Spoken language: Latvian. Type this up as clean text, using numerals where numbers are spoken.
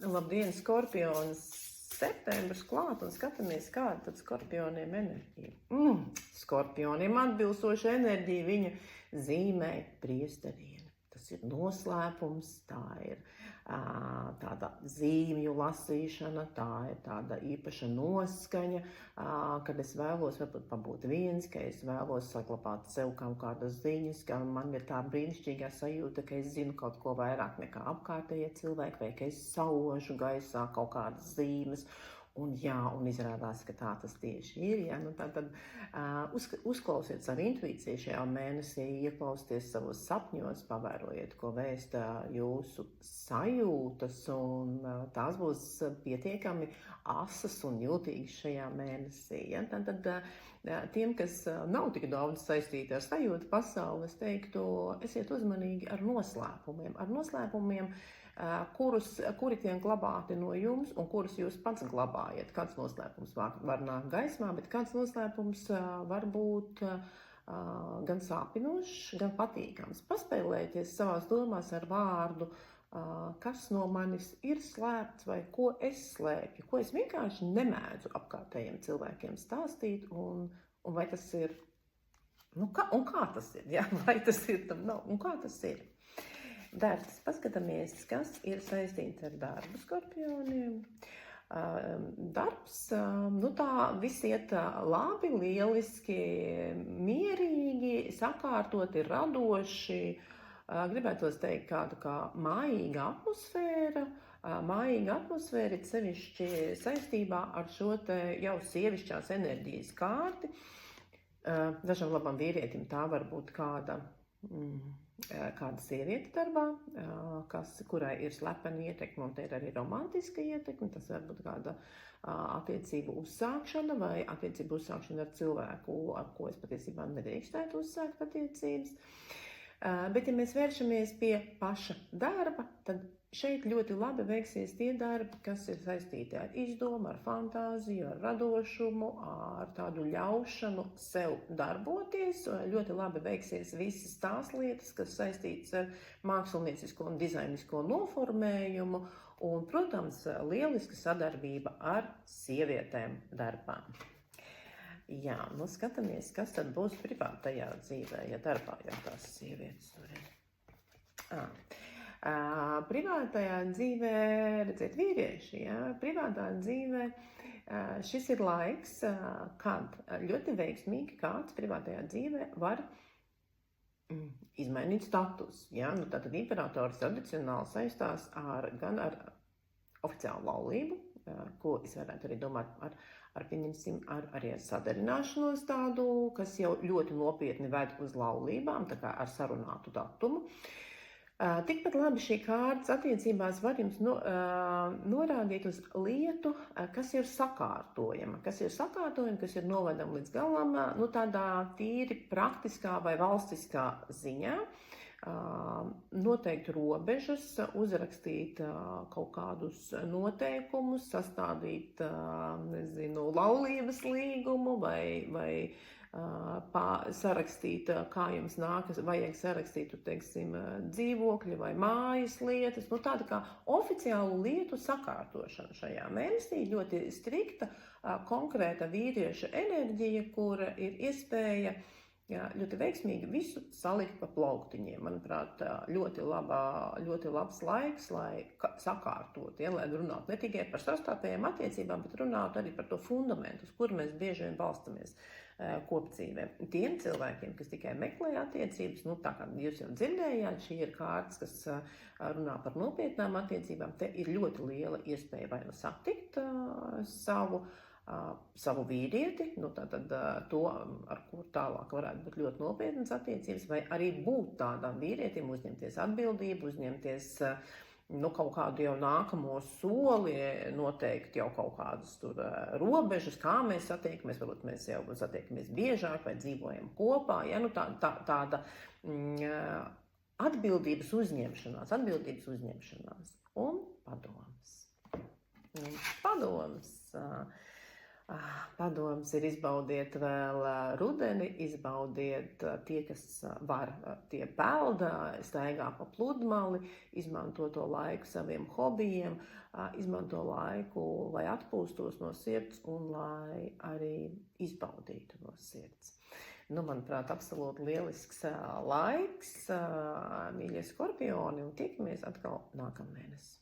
Labdien, Skorpionis! Septembris klāt un skatāmies, kāda tad Skorpioniem enerģija. Skorpioniem atbilstoša enerģija viņa zīmē priesterieni. Tas ir noslēpums, tā ir tāda zīmju lasīšana, tā ir tāda īpaša noskaņa, kad es vēlos varbūt pabūt viens, ka es vēlos saglabāt sev kaut kādas ziņas, ka man ir tā brīnišķīgā sajūta, ka es zinu kaut ko vairāk nekā apkārtējie cilvēki, vai ka es saužu gaisā kaut kādas zīmes. Un izrādās, ka tā tas tieši ir. Tad uzklausiet savu intuīciju šajā mēnesī, ieklausieties savos sapņos, pavērojiet, ko vēsta jūsu sajūtas, un tās būs pietiekami asas un jūtīgas šajā mēnesī. Tad tiem, kas nav tik daudz saistīti ar sajūtu pasauli, es teiktu, esiet uzmanīgi ar noslēpumiem, kuri tiek glabāti no jums un kurus jūs pats glabājat. Kāds noslēpums var nākt gaismā, bet kāds noslēpums var būt gan sāpinošs, gan patīkams. Paspēlēties savās domās ar vārdu, kas no manis ir slēpts vai ko es slēpju, ko es vienkārši nemēdzu apkārtējiem cilvēkiem stāstīt, un vai tas ir, kā tas ir, vai tas ir tam nav, un kā tas ir. Darbs, paskatāmies, kas ir saistīts ar darbu Skorpioniem. Darbs, tā viss iet labi, lieliski, mierīgi, sakārtoti, radoši. Gribētos teikt kādu kā mājīga atmosfēra. Mājīga atmosfēra ir sevišķi saistībā ar šo te jau sievišķās enerģijas kārti. Dažam labam vīrietim tā var būt kāda sieviete darbā, kurai ir slepena ietekme, un te ir arī romantiska ietekme. Tas var būt kāda attiecību uzsākšana vai attiecību uzsākšana ar cilvēku, ar ko es patiesībā nedrīkstētu uzsākt attiecības. Bet, ja mēs vēršamies pie paša darba, tad šeit ļoti labi veiksies tie darbi, kas ir saistīti ar izdomu, ar fantāziju, ar radošumu, ar tādu ļaušanu sev darboties. Ļoti labi veiksies visas tās lietas, kas saistītas ar māksliniecisko un dizainisko noformējumu, un, protams, lieliska sadarbība ar sievietēm darbā. Skatāmies, kas tad būs privātajā dzīvē, ja darbā jau tās sievietes tur ir. Privātajā dzīvē, redziet, vīrieši, privātā dzīvē šis ir laiks, kad ļoti veiksmīgi kāds privātajā dzīvē var izmainīt status. Tātad imperators tradicionāli saistās gan ar oficiālu laulību, ko es varētu arī domāt arī ar sadarināšanos tādu, kas jau ļoti nopietni ved uz laulībām, tā kā ar sarunātu datumu. Tikpat labi šī kārtas attiecībās var jums norādīt uz lietu, kas ir sakārtojama, kas ir novedama līdz galam, tādā tīri praktiskā vai valstiskā ziņā. Noteikt robežas, uzrakstīt kaut kādus noteikumus, sastādīt, laulības līgumu vai sarakstīt, kā jums nākas, vajag sarakstīt, dzīvokļa vai mājas lietas, tāda kā oficiālu lietu sakārtošana šajā mēnesī, ļoti strikta, konkrēta vīrieša enerģija, kura ir iespēja ļoti veiksmīgi visu salikt pa plauktiņiem. Manuprāt, ļoti labs laiks, lai sakārtot, lai runātu ne tikai par savstarpējām attiecībām, bet runātu arī par to fundamentu, uz kuru mēs bieži vien balstamies kopdzīvē. Tiem cilvēkiem, kas tikai meklē attiecības, tā kā jūs jau dzirdējāt, šī ir kārtas, kas runā par nopietnām attiecībām, te ir ļoti liela iespēja vai nu satikt savu vīrieti, tātad to, ar kuru tālāk varētu būt ļoti nopietnas attiecības, vai arī būt tādām vīrietim, uzņemties atbildību, uzņemties kaut kādu jau nākamo soli, noteikti jau kaut kādas tur robežas, kā mēs satiekamies, varbūt mēs jau satiekamies biežāk vai dzīvojam kopā, tāda atbildības uzņemšanās un padoms. padoms ir izbaudiet vēl rudeni, izbaudiet tie, kas var, tie pelda, staigā pa pludmali, izmanto to laiku saviem hobijiem, izmanto laiku, lai atpūstos no sirds un lai arī izbaudītu no sirds. Manuprāt, absolūti lielisks laiks, mīļie skorpioni, un tiekamies atkal nākamnedēļ.